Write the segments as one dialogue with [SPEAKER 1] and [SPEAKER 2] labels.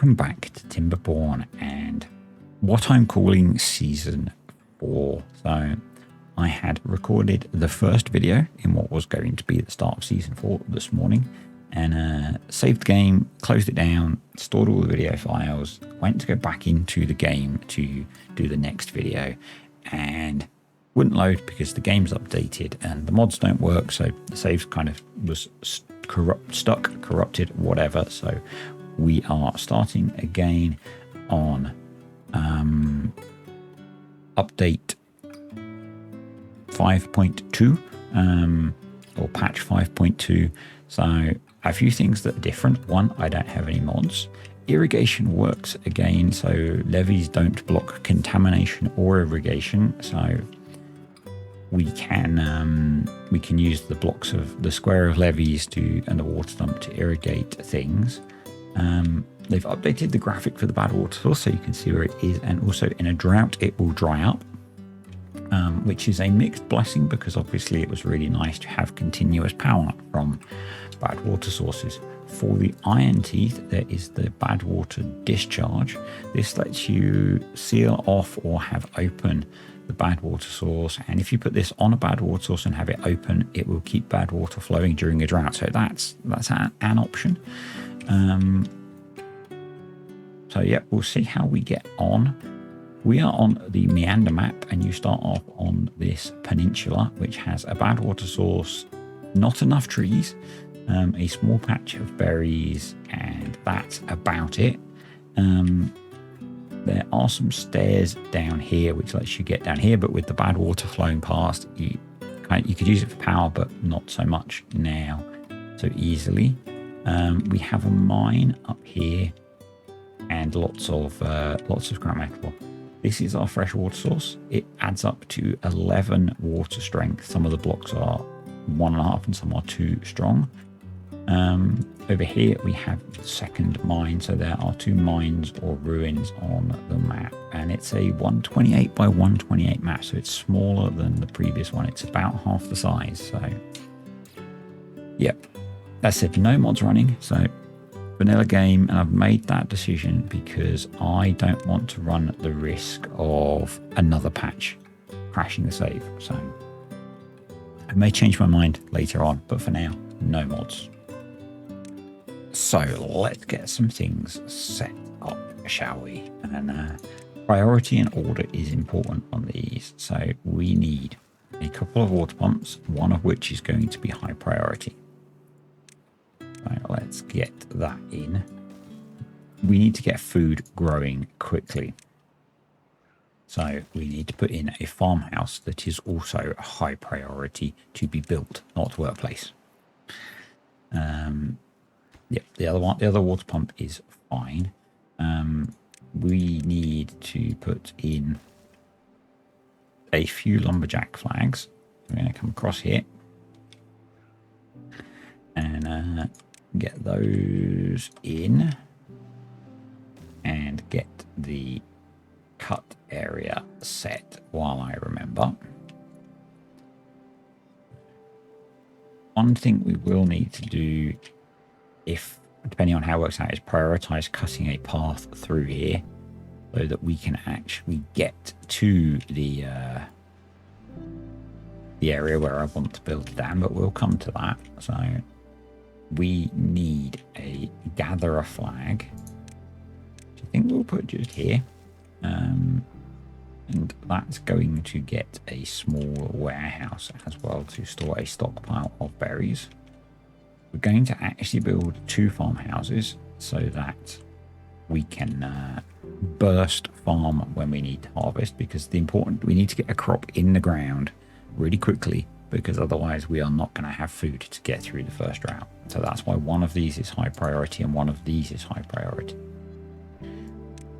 [SPEAKER 1] welcome back to TimberBorn and what I'm calling Season 4. So I had recorded the first video in what was going to be the start of Season 4 this morning and saved the game, closed it down, stored all the video files, went to go back into the game to do the next video and wouldn't load because the game's updated and the mods don't work, so the saves kind of was corrupted, whatever. So we are starting again on update 5.2 or patch 5.2. So a few things that are different. One, I don't have any mods. Irrigation works again, so levees don't block contamination or irrigation. So we can use the blocks of the square of levees and the water dump to irrigate things. They've updated the graphic for the bad water source so you can see where it is, and also in a drought it will dry up, which is a mixed blessing because obviously it was really nice to have continuous power from bad water sources. For the IRONTEETH, there is the bad water discharge. This lets you seal off or have open the bad water source, and if you put this on a bad water source and have it open, it will keep bad water flowing during a drought. So that's an option. So yeah, we'll see how we get on. We are on the meander map, and you start off on this peninsula, which has a bad water source, not enough trees, a small patch of berries, and that's about it. There are some stairs down here which lets you get down here, but with the bad water flowing past, you could use it for power, but not so much now so easily. We have a mine up here and lots of scrap metal. This is our fresh water source. It adds up to 11 water strength. Some of the blocks are 1.5 and some are 2 strong. Over here we have the second mine, so there are 2 mines or ruins on the map, and it's a 128 by 128 map, so it's smaller than the previous one. It's about half the size. So yep, that's it. No mods running, so vanilla game, and I've made that decision because I don't want to run the risk of another patch crashing the save. So I may change my mind later on, but for now, no mods. So let's get some things set up, shall we? And priority and order is important on these. So we need a couple of water pumps, one of which is going to be high priority. So let's get that in. We need to get food growing quickly. So we need to put in a farmhouse that is also a high priority to be built, not workplace. Yep, the other water pump is fine. We need to put in a few lumberjack flags. We're going to come across here and get those in and get the cut area set while I remember. One thing we will need to do, if depending on how it works out, is prioritize cutting a path through here so that we can actually get to the area where I want to build the dam, but we'll come to that. So we need a gatherer flag, which I think we'll put just here, and that's going to get a small warehouse as well to store a stockpile of berries. We're going to actually build 2 farmhouses so that we can burst farm when we need to harvest, because we need to get a crop in the ground really quickly, because otherwise we are not going to have food to get through the first drought. So that's why one of these is high priority and one of these is high priority.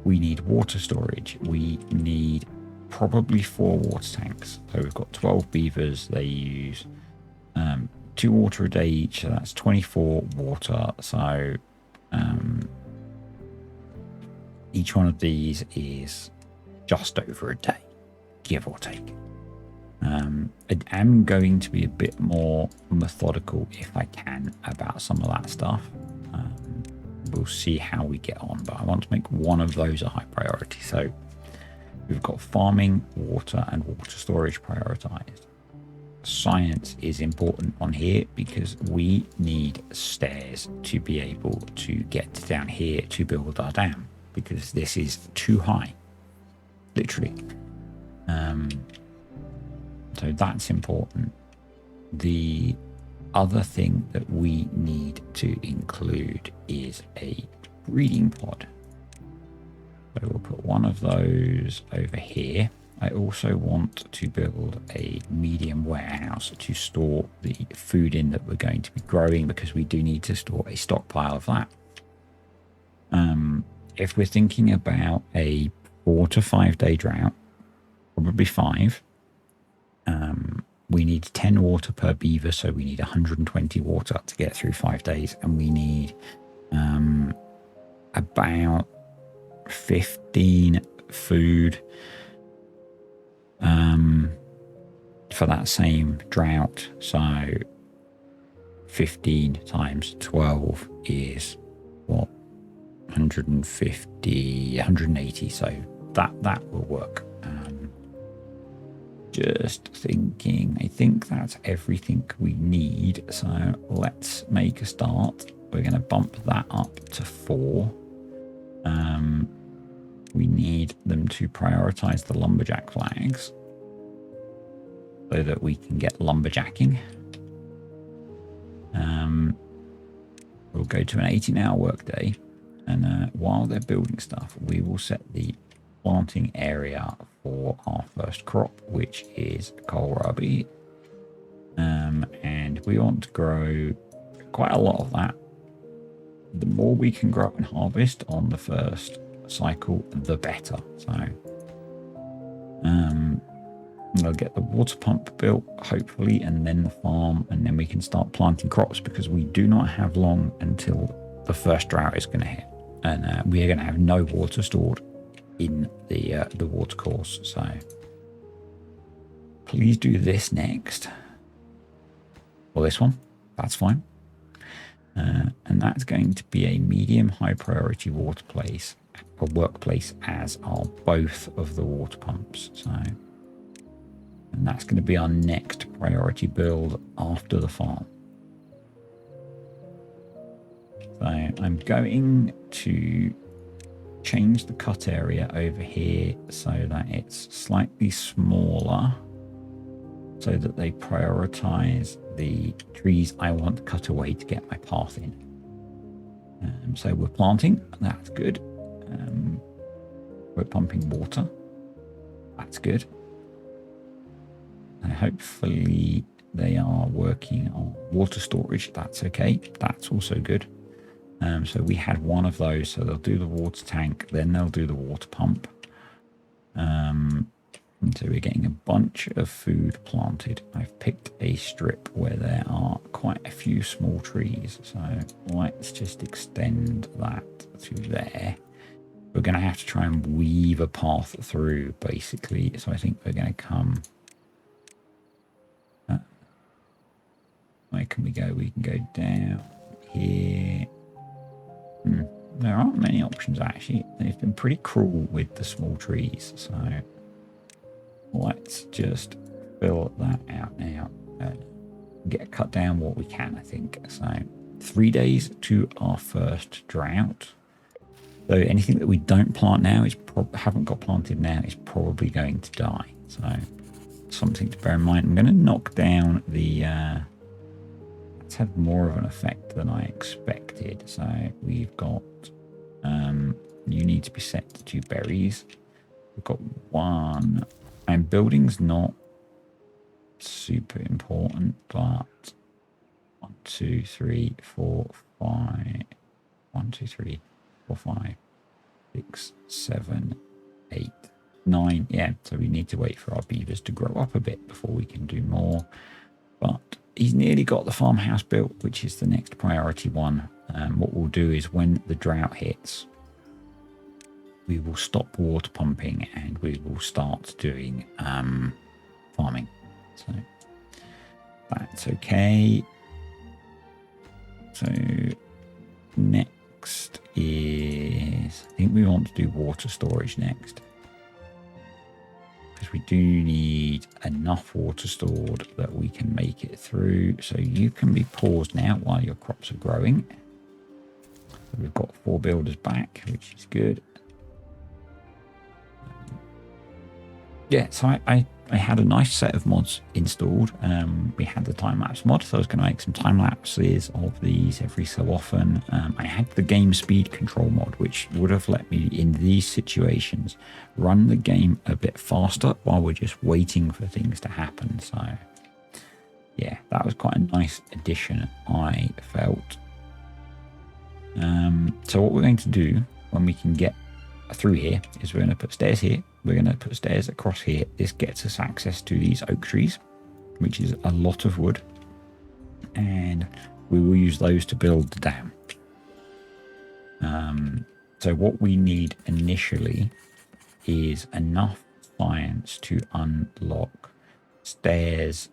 [SPEAKER 1] We need water storage. We need probably 4 water tanks. So we've got 12 beavers. They use 2 water a day each, so that's 24 water. So each one of these is just over a day, give or take. I am going to be a bit more methodical if I can about some of that stuff. we'll see how we get on. But I want to make one of those a high priority. So we've got farming, water, and water storage prioritized. Science is important on here because we need stairs to be able to get down here to build our dam, because this is too high, literally. So that's important. The other thing that we need to include is a breeding pod. So we'll put one of those over here. I also want to build a medium warehouse to store the food in that we're going to be growing, because we do need to store a stockpile of that. If we're thinking about a 4 to 5 day drought, probably 5, we need 10 water per beaver, so we need 120 water to get through 5 days, and we need about 15 food for that same drought. So 15 times 12 is what, 150, 180. So that will work. Just thinking, I think that's everything we need. So let's make a start. We're going to bump that up to 4. We need them to prioritize the lumberjack flags so that we can get lumberjacking. We'll go to an 18-hour workday, and while they're building stuff, we will set the planting area for our first crop, which is kohlrabi. And we want to grow quite a lot of that. The more we can grow and harvest on the first cycle, the better. So we'll get the water pump built, hopefully, and then the farm, and then we can start planting crops, because we do not have long until the first drought is going to hit, and we are going to have no water stored in the water course. So please do this next, or this one, that's fine. And that's going to be a medium high priority water place or workplace, as are both of the water pumps. So, and that's going to be our next priority build after the farm. So I'm going to change the cut area over here so that it's slightly smaller, so that they prioritize the trees I want to cut away to get my path in. So we're planting, that's good. We're pumping water, that's good. And hopefully they are working on water storage, that's okay, that's also good. So we had one of those, so they'll do the water tank, then they'll do the water pump. And so we're getting a bunch of food planted. I've picked a strip where there are quite a few small trees. So let's just extend that to there. We're going to have to try and weave a path through, basically. So I think we're going to come... where can we go? We can go down here. There aren't many options, actually. They've been pretty cruel with the small trees. So... let's just fill that out now. Get cut down what we can, I think. So 3 days to our first drought. So anything that we don't plant now is haven't got planted now is probably going to die. So something to bear in mind. I'm going to knock down the. It's had more of an effect than I expected. So we've got. You need to be set to 2 berries. We've got 1. And building's not super important, but 1, 2, 3, 4, 5. 1, 2, 3, 4, 5, 6, 7, 8, 9. Yeah, so we need to wait for our beavers to grow up a bit before we can do more. But he's nearly got the farmhouse built, which is the next priority one. What we'll do is when the drought hits, we will stop water pumping and we will start doing farming. So that's okay. So next think we want to do water storage next, because we do need enough water stored that we can make it through. So you can be paused now while your crops are growing. So we've got 4 builders back, which is good. Yeah, so I had a nice set of mods installed. We had the time-lapse mod, so I was going to make some time-lapses of these every so often. I had the game speed control mod, which would have let me, in these situations, run the game a bit faster while we're just waiting for things to happen. So, yeah, that was quite a nice addition, I felt. So what we're going to do when we can get through here is we're going to put stairs here. We're going to put stairs across here. This gets us access to these oak trees, which is a lot of wood. And we will use those to build the dam. So what we need initially is enough science to unlock stairs,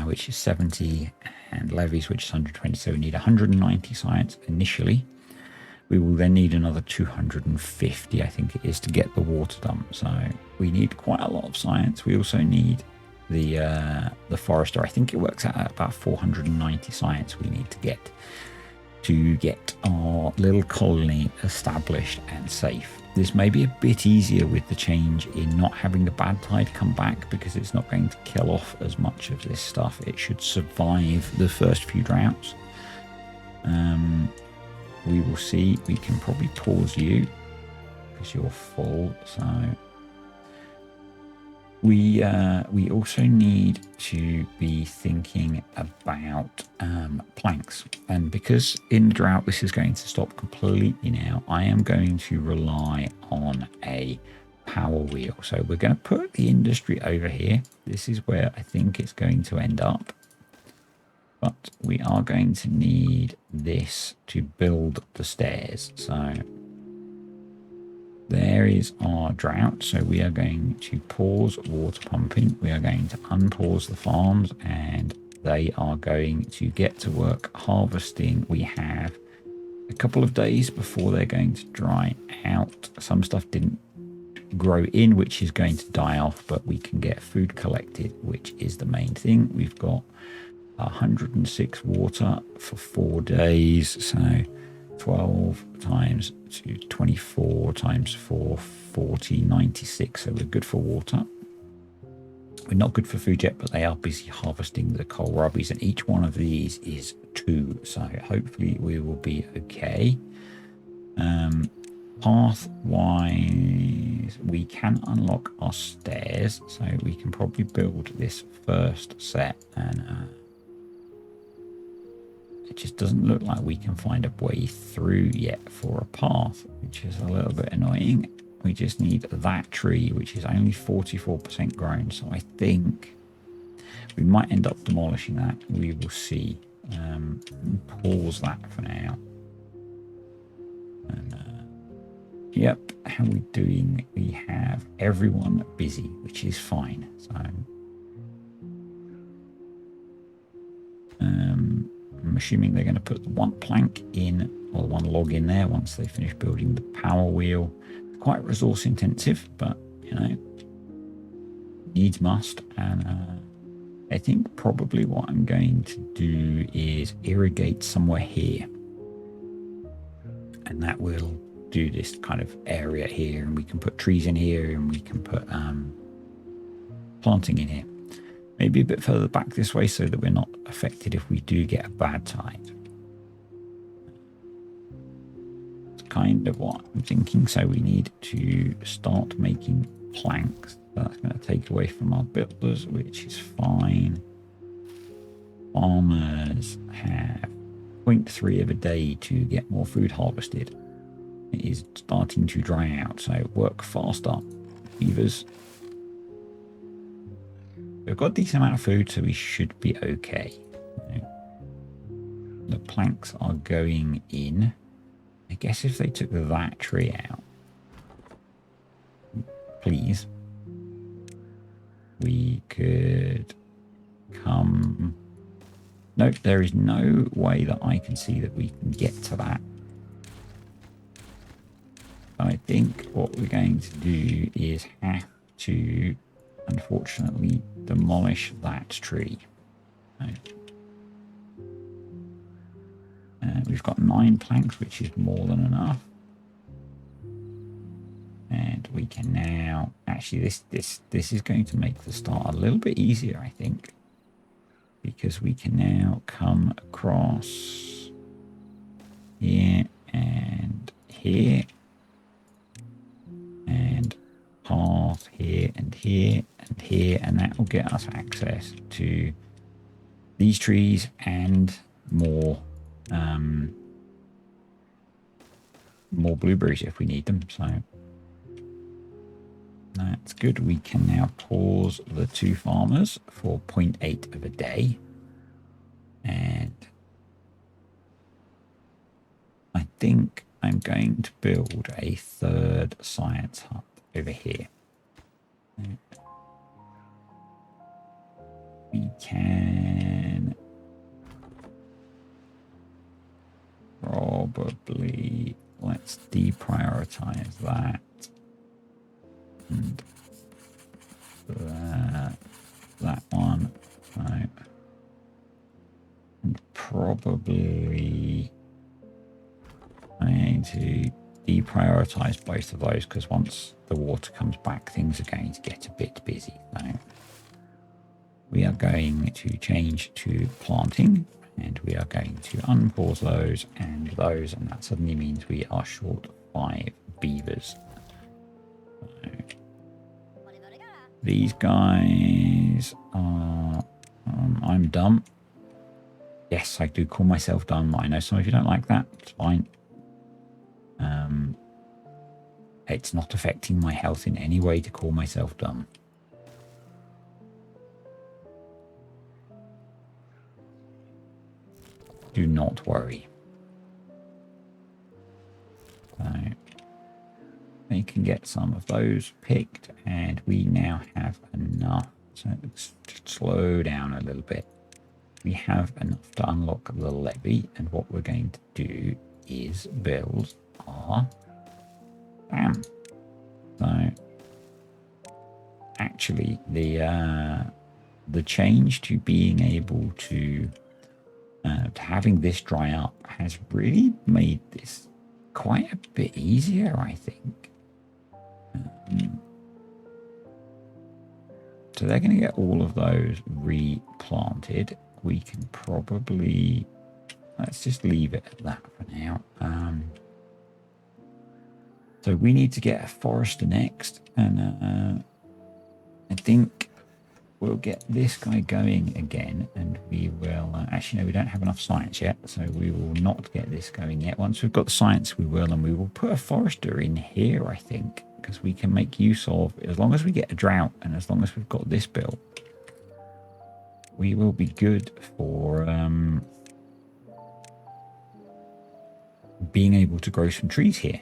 [SPEAKER 1] which is 70, and levees, which is 120. So we need 190 science initially. We will then need another 250, I think it is, to get the water dump. So we need quite a lot of science. We also need the forester. I think it works out at about 490 science we need to get our little colony established and safe. This may be a bit easier with the change in not having the bad tide come back, because it's not going to kill off as much of this stuff. It should survive the first few droughts. We will see. We can probably pause you because you're full. So we also need to be thinking about planks, and because in the drought this is going to stop completely now, I am going to rely on a power wheel. So we're going to put the industry over here. This is where I think it's going to end up. But we are going to need this to build the stairs. So there is our drought. So we are going to pause water pumping. We are going to unpause the farms, and they are going to get to work harvesting. We have a couple of days before they're going to dry out. Some stuff didn't grow in, which is going to die off, but we can get food collected, which is the main thing. We've got 106 water for 4 days, so 12 times 2, 24 times 4, 40, 96. So we're good for water. We're not good for food yet, but they are busy harvesting the kohlrabis, and each one of these is 2, so hopefully we will be okay. Path wise, we can unlock our stairs, so we can probably build this first set, and it just doesn't look like we can find a way through yet for a path, which is a little bit annoying. We just need that tree, which is only 44% grown. So I think we might end up demolishing that. We will see. Pause that for now. And yep, how are we doing? We have everyone busy, which is fine. So I'm assuming they're going to put one plank in, or one log in there once they finish building the power wheel. Quite resource intensive, but you know, needs must. And I think probably what I'm going to do is irrigate somewhere here, and that will do this kind of area here, and we can put trees in here, and we can put planting in here. Maybe a bit further back this way so that we're not affected if we do get a bad tide. It's kind of what I'm thinking. So we need to start making planks. That's going to take away from our builders, which is fine. Farmers have 0.3 of a day to get more food harvested. It is starting to dry out, so work faster, beavers. We've got a decent amount of food, so we should be okay. The planks are going in. I guess if they took that tree out, please, we could come. Nope, there is no way that I can see that we can get to that. I think what we're going to do is have to, unfortunately, demolish that tree. We've got 9 planks, which is more than enough. And we can now, actually, this is going to make the start a little bit easier, I think, because we can now come across here and here, and path here and here and here, and that will get us access to these trees and more more blueberries if we need them. So that's good. We can now pause the 2 farmers for 0.8 of a day, and I think I'm going to build a 3rd science hub over here. We can probably, let's deprioritize that and that one. Right. And probably I'm going to deprioritize both of those, because once the water comes back, things are going to get a bit busy. So we are going to change to planting, and we are going to unpause those and those, and that suddenly means we are short 5 beavers. So these guys are, I'm dumb. Yes, I do call myself dumb. I know some of you don't like that. It's fine. It's not affecting my health in any way to call myself dumb. Do not worry. So we can get some of those picked, and we now have enough. So let's just slow down a little bit. We have enough to unlock the levee, and what we're going to do is build our dam. So actually the change to being able to having this dry up has really made this quite a bit easier, I think. So they're going to get all of those replanted. We can probably, let's just leave it at that for now. So we need to get a forester next, and I think we'll get this guy going again, and we will actually, no, we don't have enough science yet, so we will not get this going yet. Once we've got the science, we will, and we will put a forester in here, I think, because we can make use of, as long as we get a drought and as long as we've got this built, we will be good for being able to grow some trees here,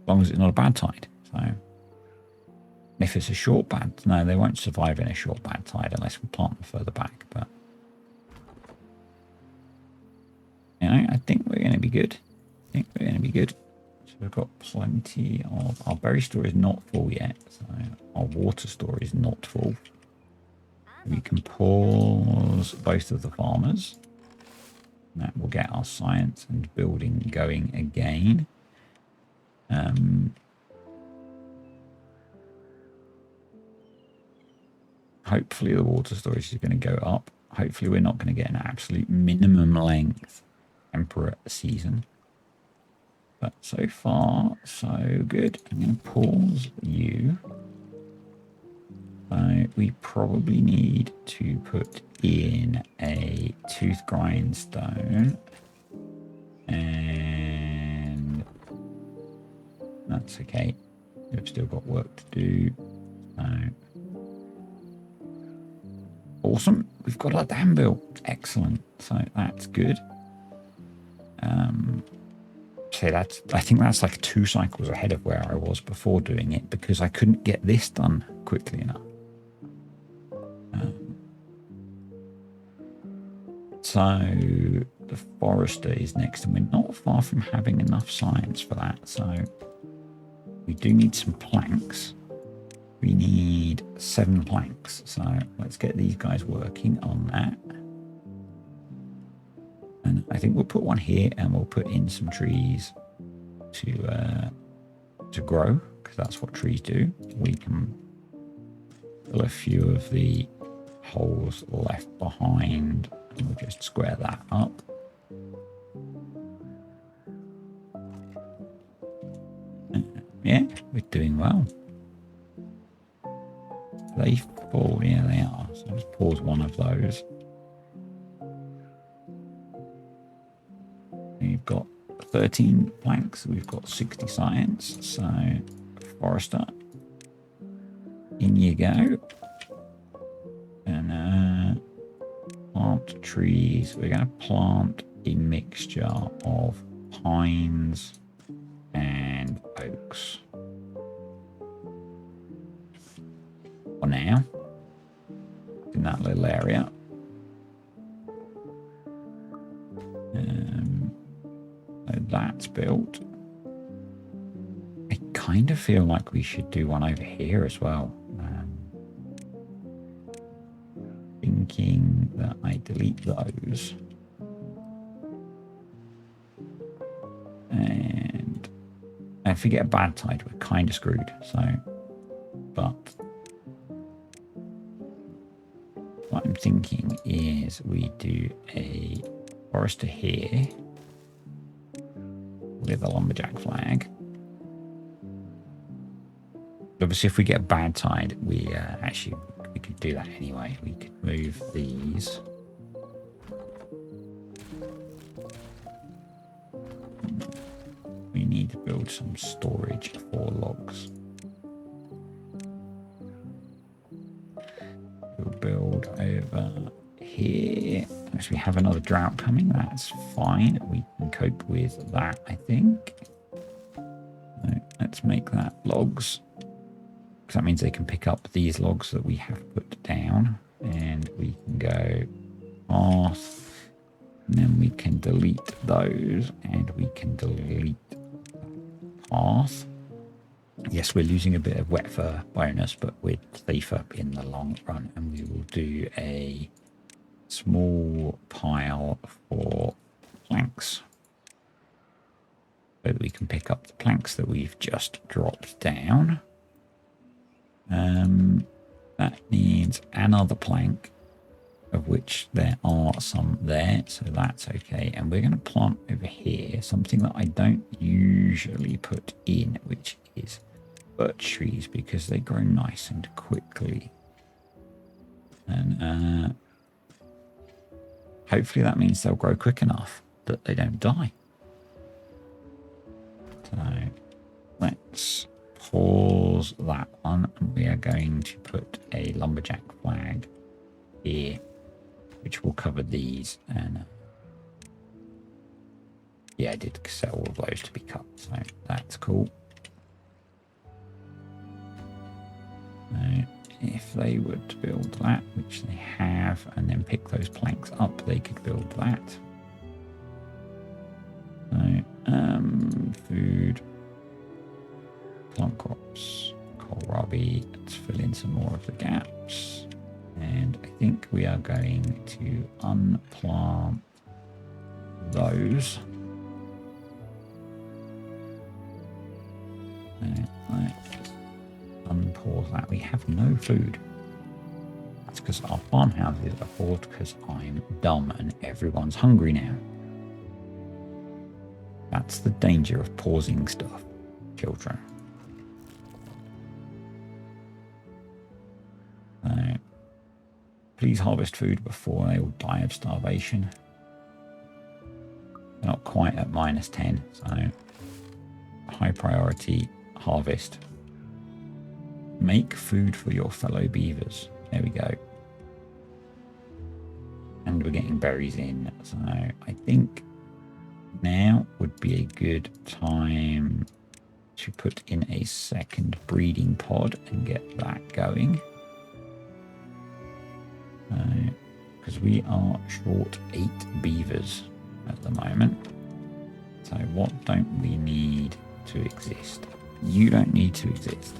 [SPEAKER 1] as long as it's not a bad tide. So if it's a short bad, no, they won't survive in a short bad tide unless we plant them further back. But you know, I think we're going to be good. So we've got plenty of, our berry store is not full yet, so our water store is not full. We can pause both of the farmers. That will get our science and building going again. Hopefully the water storage is going to go up. Hopefully we're not going to get an absolute minimum length temperate season. But so far, so good. I'm going to pause you. We probably need to put in a tooth grindstone. And that's okay. We've still got work to do. So awesome. We've got our dam built. Excellent. So that's good. So that's, I think that's like 2 cycles ahead of where I was before doing it, because I couldn't get this done quickly enough. So the forester is next, and we're not far from having enough science for that. So we do need some planks. We need 7 planks. So let's get these guys working on that. And I think we'll put one here, and we'll put in some trees to grow, because that's what trees do. We can fill a few of the holes left behind, and we'll just square that up. Yeah, we're doing well. Are they full? Yeah, they are. So let's pause one of those. We've got 13 planks. We've got 60 science. So, forester, in you go. And plant trees. We're going to plant a mixture of pines and oaks. For now, in that little area. So that's built. I kind of feel like we should do one over here as well. Thinking that I delete those. And if we get a bad tide, we're kind of screwed. So, but what I'm thinking is we do a forester here with a lumberjack flag. Obviously, if we get a bad tide, we could do that anyway. We could move these. We need to build some storage for logs. We'll build over here. As we have another drought coming, that's fine. We can cope with that, I think. So let's make that logs. Because that means they can pick up these logs that we have put down. And we can go path. And then we can delete those. And we can delete path. Yes, we're losing a bit of wet fur bonus, but we're safer in the long run. And we will do a small pile for planks. So that we can pick up the planks that we've just dropped down. That needs another plank, of which there are some there, so that's okay. And we're going to plant over here something that I don't usually put in, which is birch trees, because they grow nice and quickly. And hopefully that means they'll grow quick enough that they don't die. So let's pause that one, and we are going to put a lumberjack flag here, which will cover these. And yeah, I did set all of those to be cut, so that's cool. So if they would build that, which they have, and then pick those planks up, they could build that. So food, plant crops, kohlrabi. Let's fill in some more of the gaps. And I think we are going to unplant those. And let's unpause that. We have no food. That's because our farmhouses are full, because I'm dumb and everyone's hungry now. That's the danger of pausing stuff, children. Please harvest food before they will die of starvation. They're not quite at -10, so high priority harvest. Make food for your fellow beavers. There we go. And we're getting berries in, so I think now would be a good time to put in a second breeding pod and get that going. because we are short 8 beavers at the moment. So what don't we need to exist? You don't need to exist.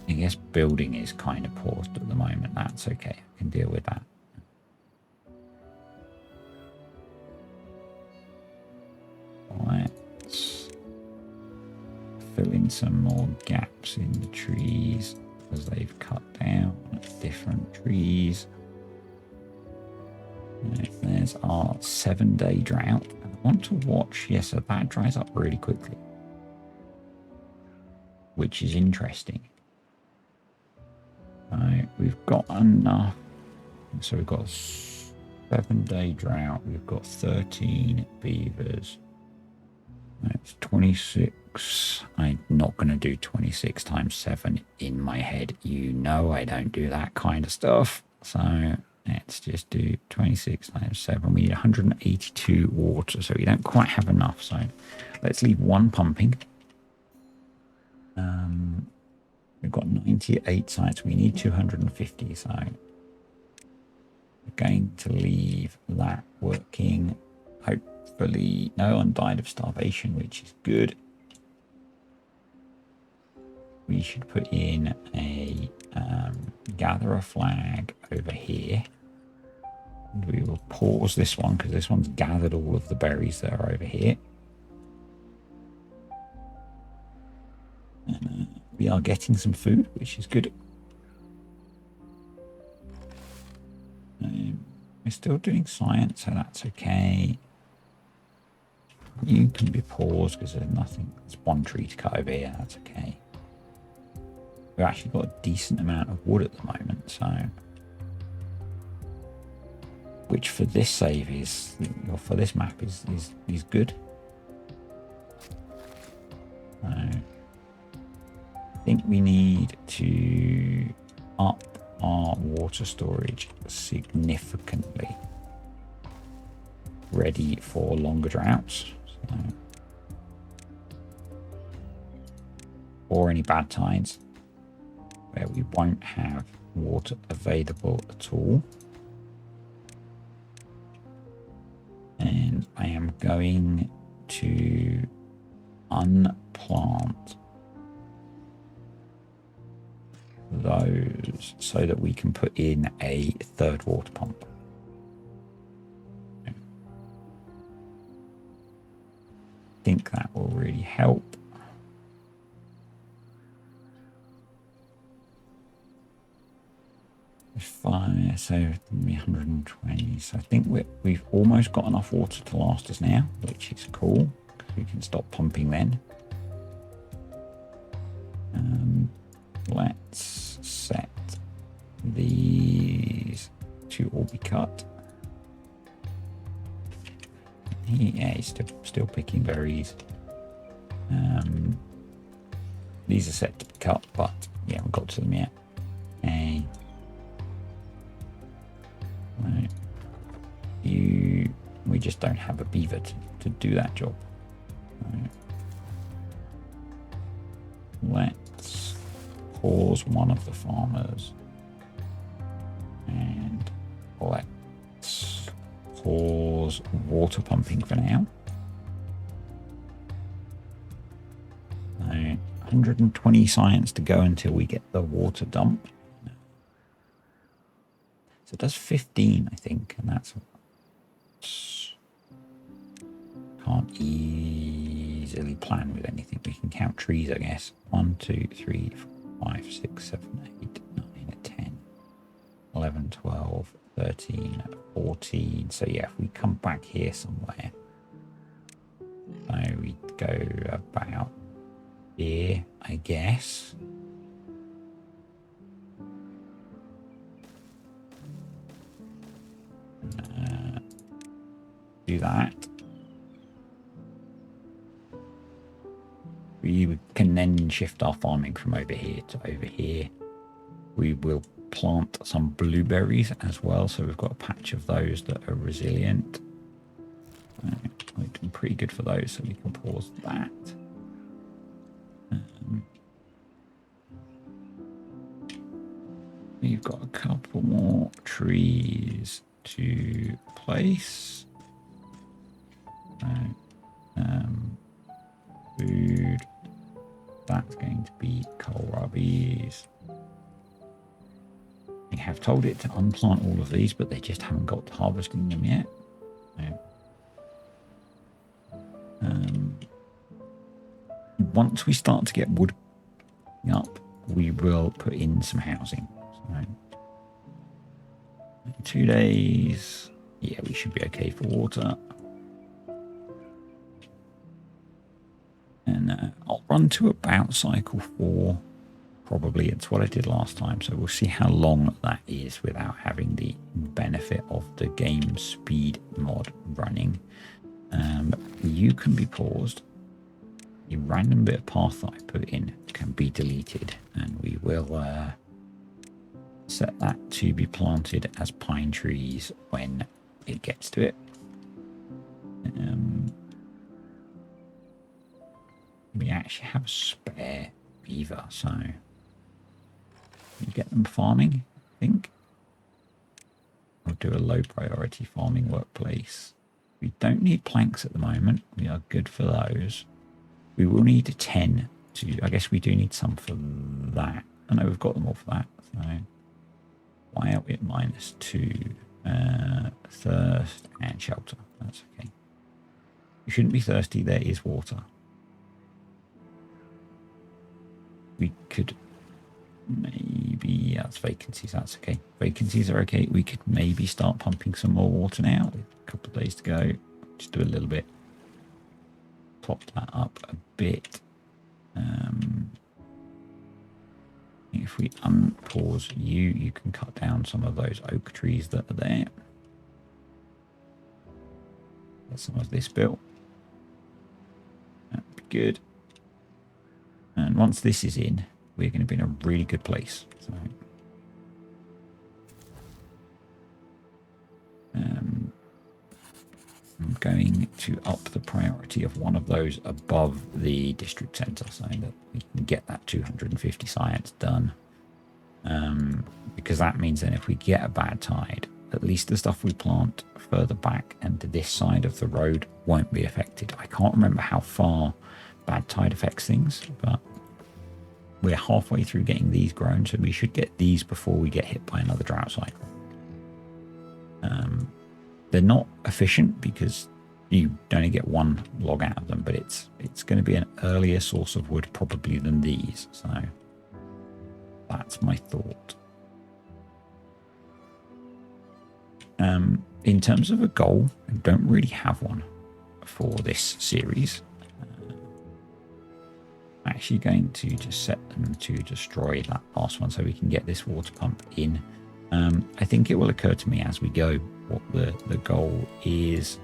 [SPEAKER 1] I guess building is kind of paused at the moment. That's okay. I can deal with that. Let's fill in some more gaps in the trees as they've cut down different trees. There's our 7-day drought. I want to watch. Yes, so that dries up really quickly, which is interesting. We've got enough. So we've got a 7-day drought. We've got 13 beavers. That's 26. I'm not going to do 26 times 7 in my head. You know I don't do that kind of stuff. So let's just do 26 times 7. We need 182 water, so we don't quite have enough. So let's leave one pumping. We've got 98 sites. We need 250, so we're going to leave that working. Hopefully no one died of starvation, which is good. We should put in a gatherer flag over here. And we will pause this one because this one's gathered all of the berries that are over here. And, we are getting some food, which is good. We're still doing science, so that's okay. You can be paused because there's nothing. There's one tree to cut over here. That's okay. We've actually got a decent amount of wood at the moment, so which for this save is, or for this map is good. So I think we need to up our water storage significantly, ready for longer droughts, so, or any bad tides where we won't have water available at all. And I am going to unplant those so that we can put in a 3rd water pump. I think that will really help. Fire, so 120. So I think we've almost got enough water to last us now, which is cool. We can stop pumping then. Let's set these to all be cut. Yeah, he's still picking berries. These are set to be cut, but yeah, haven't got to them yet. Okay. Right. We just don't have a beaver to do that job. Right. Let's pause one of the farmers and let's pause water pumping for now. 120 science to go until we get the water dump. So it does 15, I think, and that's can't easily plan with anything. We can count trees, I guess. 1, 2, 3, 4, 5, 6, 7, 8, 9, 10, 11, 12, 13, 14. So yeah, if we come back here somewhere, so we go about here, I guess. Do that. We can then shift our farming from over here to over here. We will plant some blueberries as well, so we've got a patch of those that are resilient. We're doing pretty good for those, so we can pause that. you've got a couple more trees to place. Food. That's going to be kohlrabies. I have told it to unplant all of these, but they just haven't got to harvesting them yet. Once we start to get wood up, we will put in some housing. So, 2 days. Yeah, we should be okay for water. And I'll run to about cycle 4. Probably it's what I did last time. So we'll see how long that is without having the benefit of the game speed mod running. You can be paused. The random bit of path that I put in can be deleted, and we will set that to be planted as pine trees when it gets to it. We actually have a spare beaver, so you get them farming, I think. I'll do a low priority farming workplace. We don't need planks at the moment. We are good for those. We will need a 10 to, I guess we do need some for that. I know we've got them all for that. So why are we at -2? Thirst and shelter. That's okay. You shouldn't be thirsty. There is water. We could maybe, that's vacancies. That's okay. Vacancies are okay. We could maybe start pumping some more water now. A couple of days to go. Just do a little bit. Top that up a bit. If we unpause you, you can cut down some of those oak trees that are there. Get some of this built. That'd be good. And once this is in, we're going to be in a really good place. So, I'm going to up the priority of one of those above the district centre so that we can get that 250 science done. Because that means then if we get a bad tide, at least the stuff we plant further back and to this side of the road won't be affected. I can't remember how far bad tide affects things, but we're halfway through getting these grown, so we should get these before we get hit by another drought cycle. They're not efficient because you only get one log out of them, but it's going to be an earlier source of wood probably than these. So that's my thought. In terms of a goal, I don't really have one for this series. I'm actually going to just set them to destroy that last one so we can get this water pump in. I think it will occur to me as we go what the goal is.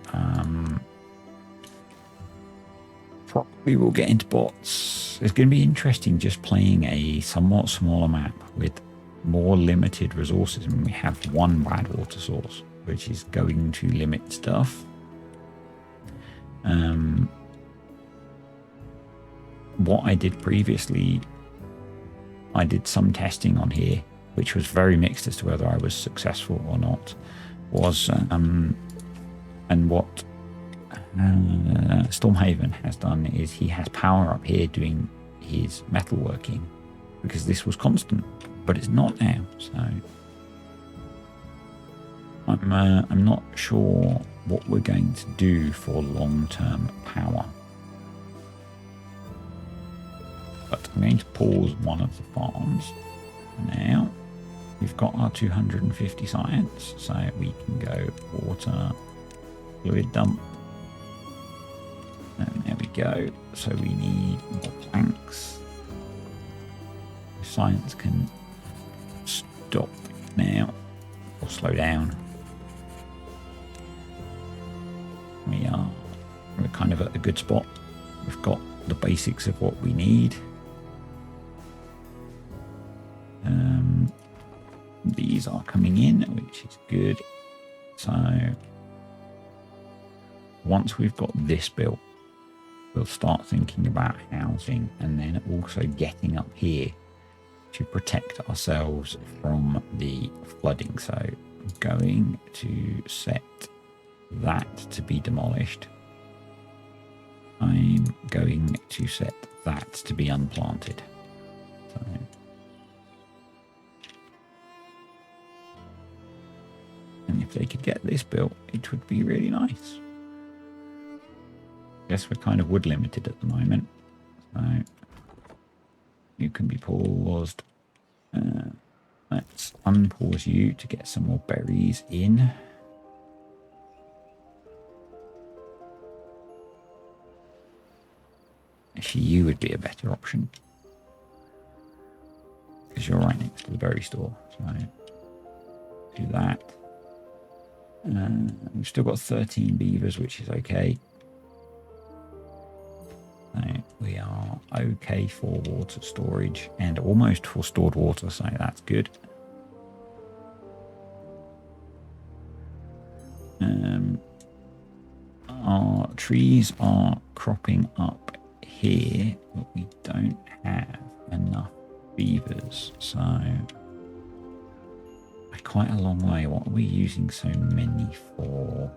[SPEAKER 1] Probably we'll get into bots. It's going to be interesting just playing a somewhat smaller map with more limited resources. I mean, we have one bad water source, which is going to limit stuff. What I did previously, I did some testing on here, which was very mixed as to whether I was successful or not, was, and what Stormhaven has done is he has power up here doing his metalworking, because this was constant, but it's not now, so I'm not sure what we're going to do for long-term power. But I'm going to pause one of the farms now. We've got our 250 science, so we can go water, fluid dump. And there we go. So we need more planks. Science can stop now or slow down. We're kind of at a good spot. We've got the basics of what we need. These are coming in, which is good. So once we've got this built, we'll start thinking about housing and then also getting up here to protect ourselves from the flooding. So I'm going to set that to be demolished. I'm going to set that to be unplanted. So, and if they could get this built, it would be really nice. Guess we're kind of wood limited at the moment. So you can be paused. Let's unpause you to get some more berries in. Actually, you would be a better option. Because you're right next to the berry store. So do that. We've still got 13 beavers, which is okay. So we are okay for water storage and almost for stored water, so that's good. Our trees are cropping up here, but we don't have enough beavers, so quite a long way. What are we using so many for?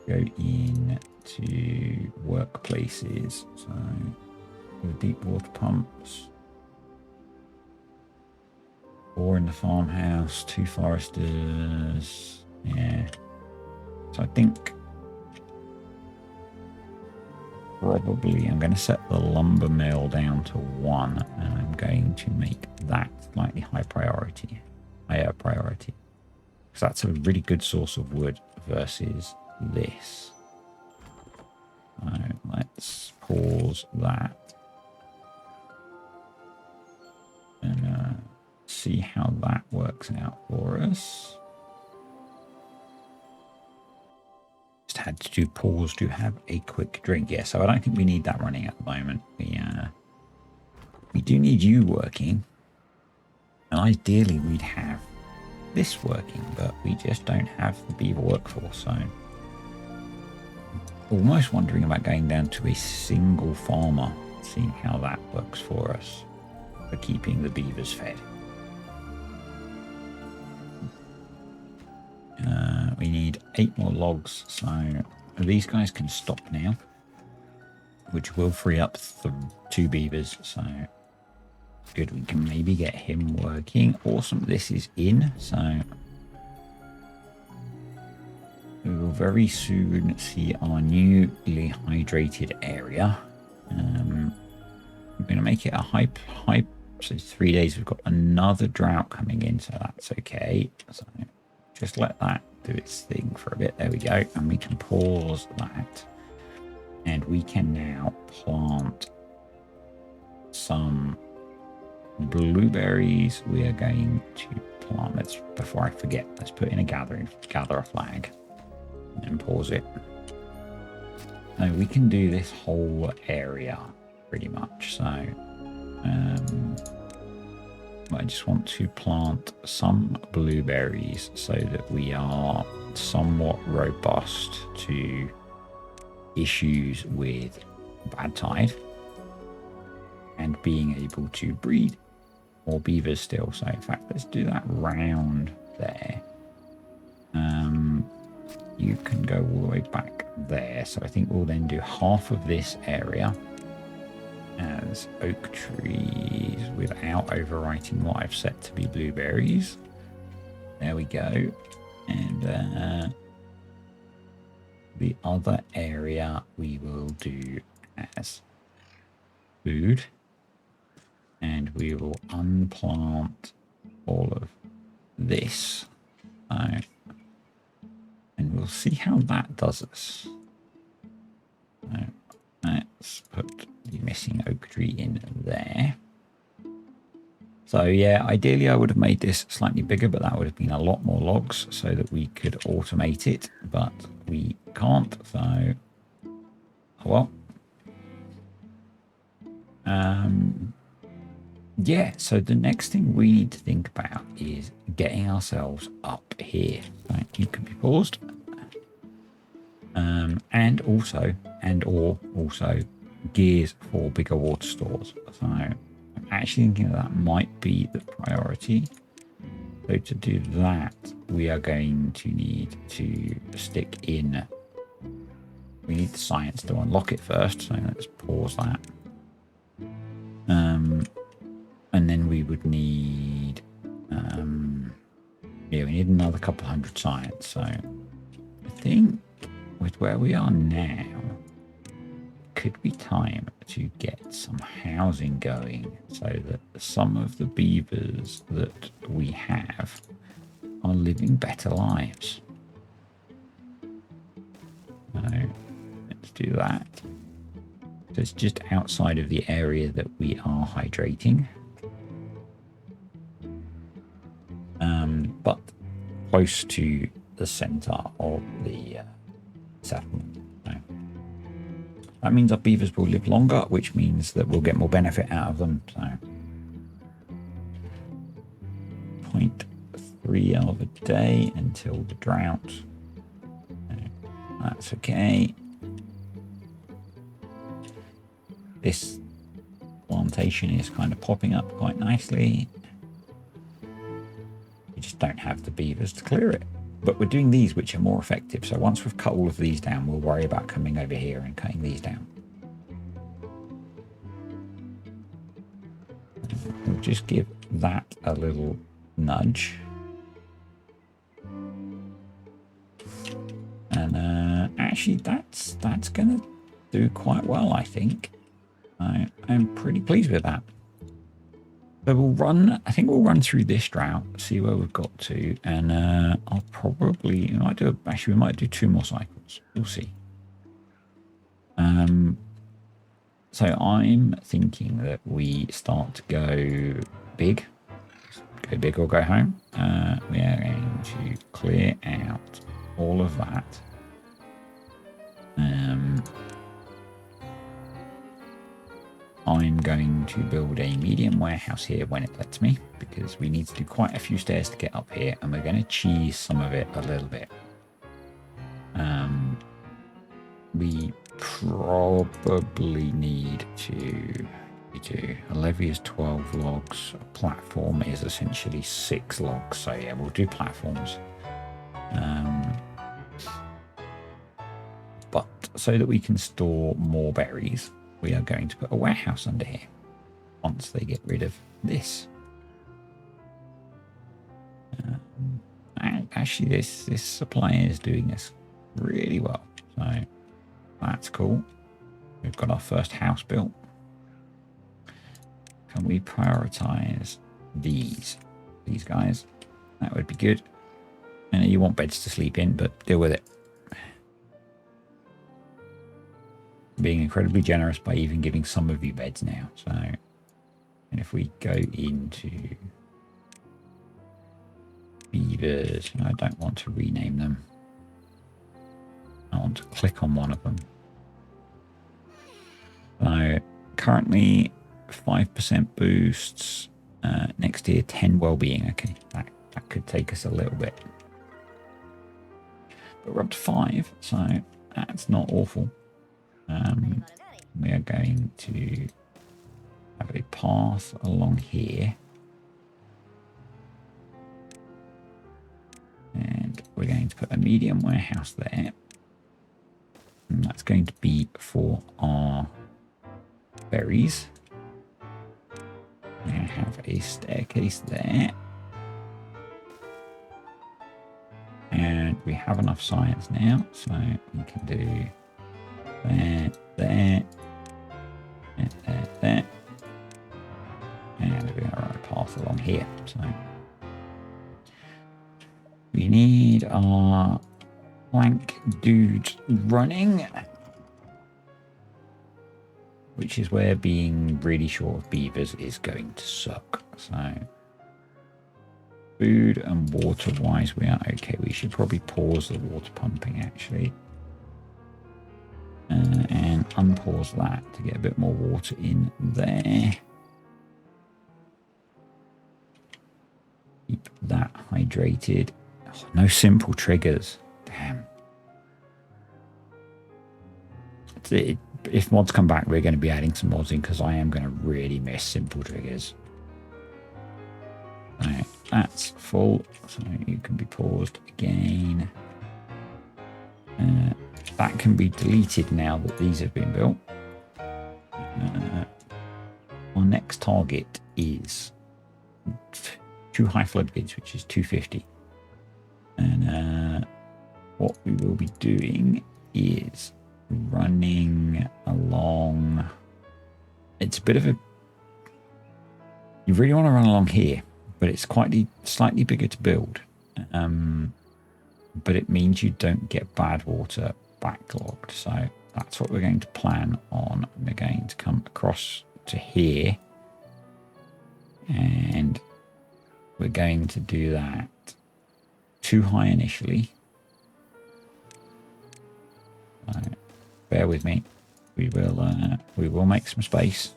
[SPEAKER 1] Go in to workplaces, so the deep water pumps, 4 in the farmhouse, 2 foresters. Yeah, so I think probably I'm going to set the lumber mill down to 1, and I'm going to make that slightly higher priority, because that's a really good source of wood versus this. So let's pause that and see how that works out for us. Just had to pause to have a quick drink. Yeah, so I don't think we need that running at the moment. We do need you working, and ideally we'd have this working, but we just don't have the beaver workforce. So almost wondering about going down to a single farmer, seeing how that works for us for keeping the beavers fed. We need 8 more logs, so these guys can stop now, which will free up 2 beavers. So good, we can maybe get him working. Awesome, this is in, so we will very soon see our newly hydrated area. I'm going to make it a high, so 3 days. We've got another drought coming in, so that's okay. So just let that do its thing for a bit. There we go, and we can pause that, and we can now plant some blueberries. We are going to plant, before I forget, let's put in a gather a flag and pause it. So we can do this whole area pretty much. So I just want to plant some blueberries so that we are somewhat robust to issues with bad tide and being able to breed more beavers still. So in fact, let's do that round there. You can go all the way back there. So I think we'll then do half of this area as oak trees without overwriting what I've set to be blueberries. There we go. And the other area we will do as food, and we will unplant all of this. And we'll see how that does us. So let's put the missing oak tree in there. So yeah, ideally I would have made this slightly bigger, but that would have been a lot more logs so that we could automate it, but we can't. So, well, yeah, so the next thing we need to think about is getting ourselves up here. Right, you can be paused. And also gears for bigger water stores. So I'm actually thinking that might be the priority. So to do that, we are going to need to stick in. We need the science to unlock it first, so let's pause that. And then we would need, yeah, we need another couple hundred science. So I think with where we are now, it could be time to get some housing going so that some of the beavers that we have are living better lives. So let's do that. So it's just outside of the area that we are hydrating. But close to the center of the settlement. So that means our beavers will live longer, which means that we'll get more benefit out of them. So 0.3 of a day until the drought. So that's okay. This plantation is kind of popping up quite nicely. We just don't have the beavers to clear it. But we're doing these, which are more effective. So once we've cut all of these down, we'll worry about coming over here and cutting these down. We'll just give that a little nudge. And actually, that's going to do quite well, I think. I'm pretty pleased with that. So we'll run, I think we'll run through this drought, see where we've got to, and I'll probably, we might do 2 more cycles. We'll see. So I'm thinking that we start to go big. Go big or go home. We are going to clear out all of that. I'm going to build a medium warehouse here when it lets me, because we need to do quite a few stairs to get up here, and we're going to cheese some of it a little bit. We probably need to do a levee is 12 logs, a platform is essentially 6 logs, so yeah, we'll do platforms. But so that we can store more berries, we are going to put a warehouse under here once they get rid of this. Actually, this supply is doing us really well, so that's cool. We've got our first house built. Can we prioritize these guys? That would be good. And you want beds to sleep in, but deal with it. Being incredibly generous by even giving some of you beds now. So, and if we go into beavers, I don't want to rename them. I want to click on one of them. So currently 5% boosts. Next year 10 well-being. Okay, that could take us a little bit. But we're up to 5, so that's not awful. We are going to have a path along here. And we're going to put a medium warehouse there. And that's going to be for our berries. We're going to have a staircase there. And we have enough science now, so we can do there, there, there. And we're going to run a path along here. So we need our plank dudes running, which is where being really short of beavers is going to suck. So food and water wise, we are okay. We should probably pause the water pumping actually. And unpause that to get a bit more water in there. Keep that hydrated. Oh, no simple triggers. Damn. But if mods come back, we're going to be adding some mods in because I am going to really miss simple triggers. So that's full, so you can be paused again. That can be deleted now that these have been built. Our next target is 2 high floodgates, which is 250. And what we will be doing is running along. It's a bit of a. You really want to run along here, but it's quite slightly bigger to build. But it means you don't get bad water backlogged. So that's what we're going to plan on. We're going to come across to here, and we're going to do that too high initially. So bear with me. We will make some space.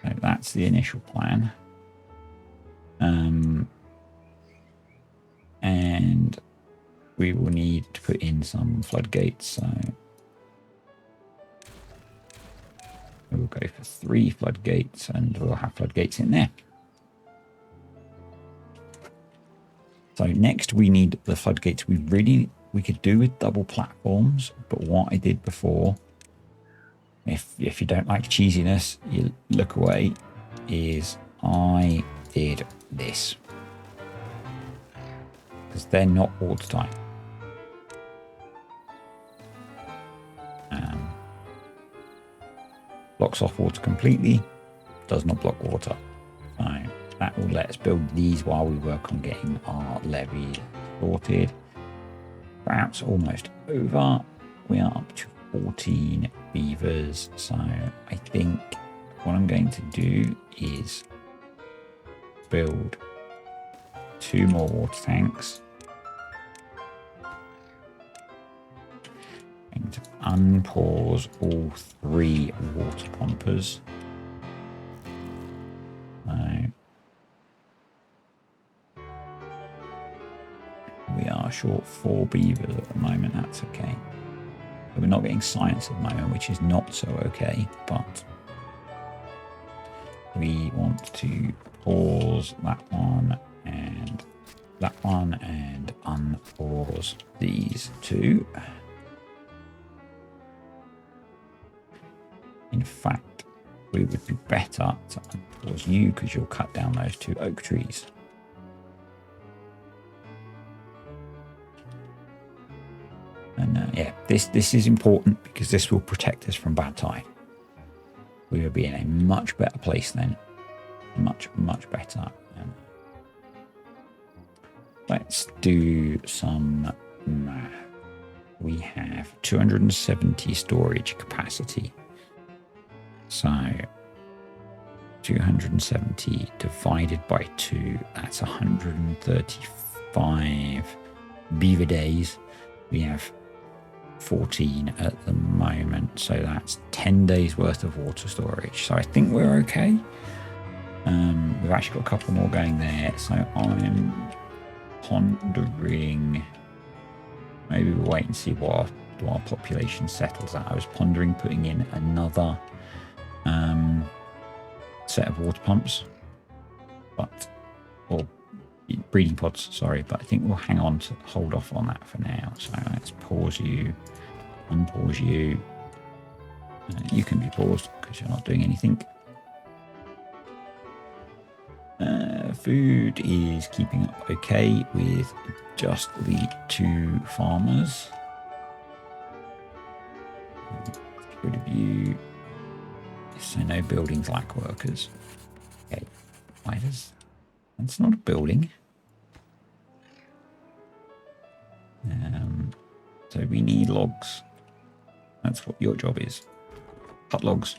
[SPEAKER 1] So that's the initial plan. And we will need to put in some floodgates. So we'll go for 3 floodgates, and we'll have floodgates in there. So next we need the floodgates. We could do with double platforms, but what I did before, if you don't like cheesiness, you look away, is I did this. Because they're not watertight. Blocks off water completely, does not block water. So that will let us build these while we work on getting our levee sorted. Drought's almost over. We are up to 14 beavers. So I think what I'm going to do is build 2 more water tanks. Going to unpause all 3 water pumpers. So we are short 4 beavers at the moment. That's okay. So we're not getting science at the moment, which is not so okay, but we want to pause that one and unpause these 2. In fact, we would be better to unpause you because you'll cut down those 2 oak trees. And yeah, this is important because this will protect us from bad tide. We will be in a much better place then. Much better. Let's do some math. We have 270 storage capacity. So 270 divided by 2, that's 135 beaver days. We have 14 at the moment, so that's 10 days worth of water storage. So I think we're okay. We've actually got a couple more going there, so I'm pondering, maybe we'll wait and see what our population settles at. I was pondering putting in another set of water pumps, or breeding pods, sorry, but I think we'll hang on to hold off on that for now. So let's pause you, unpause you. You can be paused because you're not doing anything. Food is keeping up okay with just the 2 farmers. Get rid of you. So no buildings lack workers. Okay, why does... That's not a building. So we need logs. That's what your job is. Cut logs.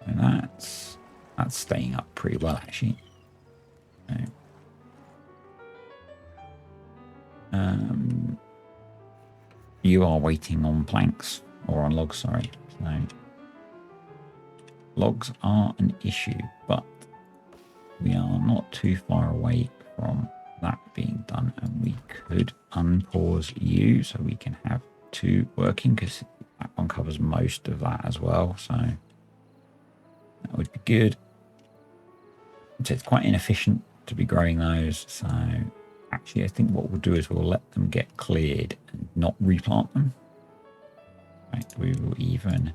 [SPEAKER 1] And that's staying up pretty well, actually. Okay. You are waiting on planks, or on logs, sorry. So logs are an issue, but we are not too far away from that being done, and we could unpause you so we can have 2 working, because that one covers most of that as well, so that would be good. So it's quite inefficient to be growing those, so actually I think what we'll do is we'll let them get cleared and not replant them. Right, we will even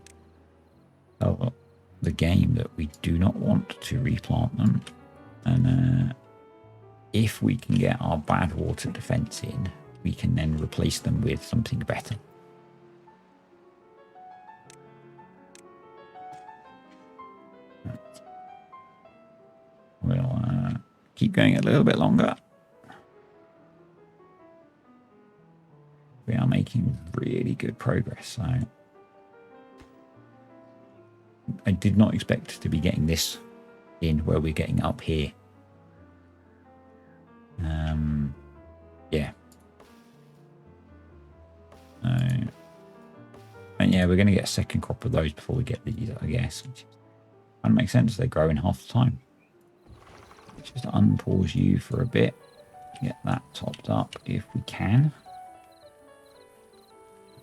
[SPEAKER 1] tell the game that we do not want to replant them, and if we can get our bad water defense in, we can then replace them with something better. Right. We'll keep going a little bit longer. We are making really good progress. So I did not expect to be getting this in where we're getting up here. Yeah. And yeah, we're going to get a second crop of those before we get these, I guess. Which kind of makes sense. They grow in half the time. Just unpause you for a bit. Get that topped up if we can.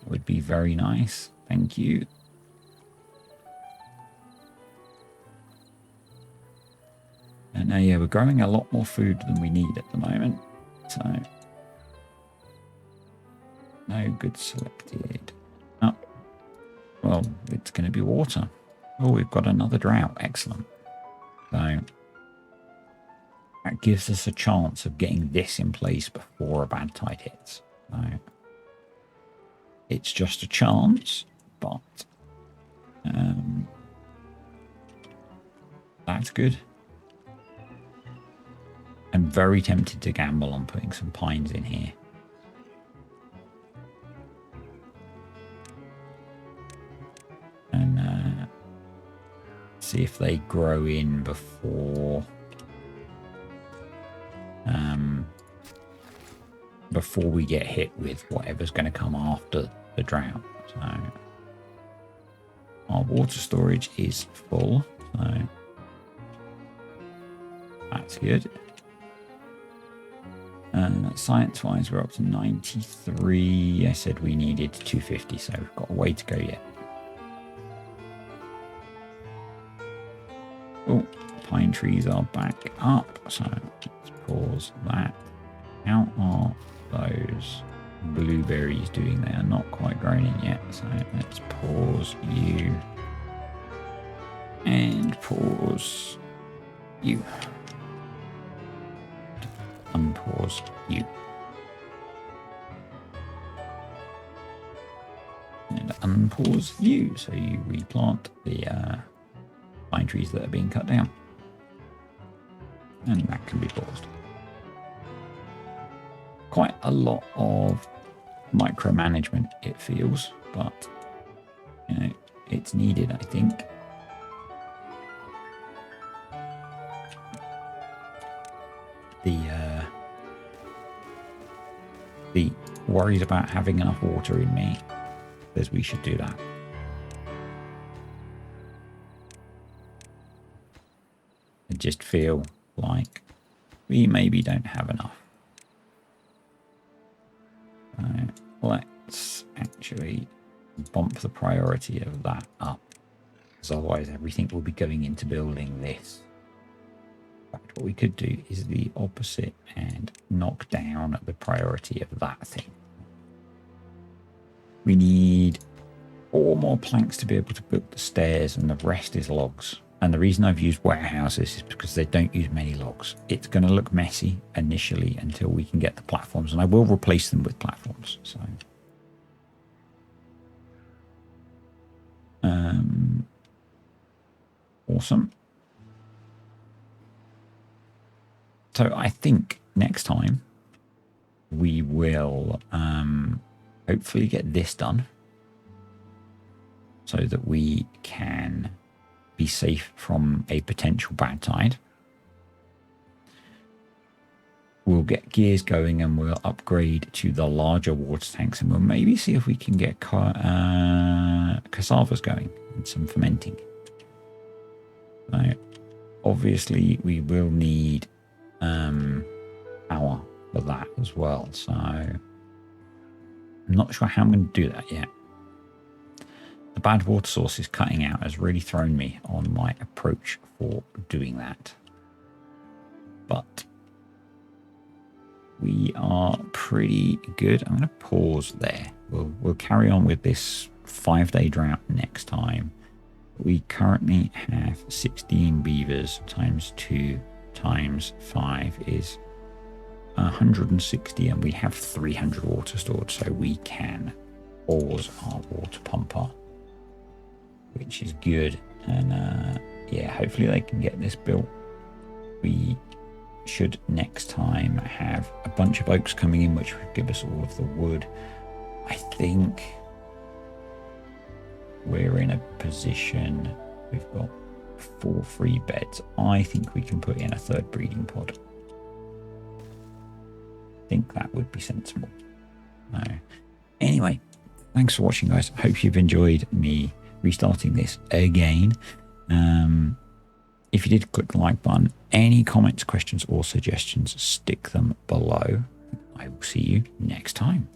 [SPEAKER 1] It would be very nice. Thank you. And now, yeah, we're growing a lot more food than we need at the moment. So, no good selected. Oh, well, it's going to be water. Oh, we've got another drought. Excellent. So, that gives us a chance of getting this in place before a bad tide hits. So, it's just a chance, but that's good. I'm very tempted to gamble on putting some pines in here. And see if they grow in before we get hit with whatever's going to come after the drought. So our water storage is full, so that's good. Science-wise, we're up to 93. I said we needed 250, so we've got a way to go yet. Oh, pine trees are back up, so let's pause that. How are those blueberries doing? They are not quite grown in yet, so let's pause you and pause you. Unpause you. And unpause you, so you replant the pine trees that are being cut down. And that can be paused. Quite a lot of micromanagement, it feels, but you know, it's needed, I think. The worries about having enough water in me says we should do that. I just feel like we maybe don't have enough. Let's actually bump the priority of that up, because otherwise everything will be going into building this. In fact, what we could do is the opposite and knock down the priority of that thing. We need 4 more planks to be able to build the stairs, and the rest is logs. And the reason I've used warehouses is because they don't use many logs. It's going to look messy initially until we can get the platforms, and I will replace them with platforms. So, awesome. So I think next time we will hopefully get this done so that we can be safe from a potential bad tide. We'll get gears going and we'll upgrade to the larger water tanks, and we'll maybe see if we can get cassavas going and some fermenting. So obviously we will need our as well. So I'm not sure how I'm going to do that yet. The bad water sources cutting out has really thrown me on my approach for doing that. But we are pretty good. I'm going to pause there. We'll carry on with this 5-day drought next time. We currently have 16 beavers times 2 times 5 is 160, and we have 300 water stored, so we can pause our water pumper, which is good. And yeah, hopefully they can get this built. We should next time have a bunch of oaks coming in, which would give us all of the wood. I think we're in a position, we've got 4 free beds. I think we can put in a 3rd breeding pod. I think that would be sensible. Anyway, thanks for watching, guys. Hope you've enjoyed me restarting this again. If you did, click the like button. Any comments, questions or suggestions, stick them below. I will see you next time.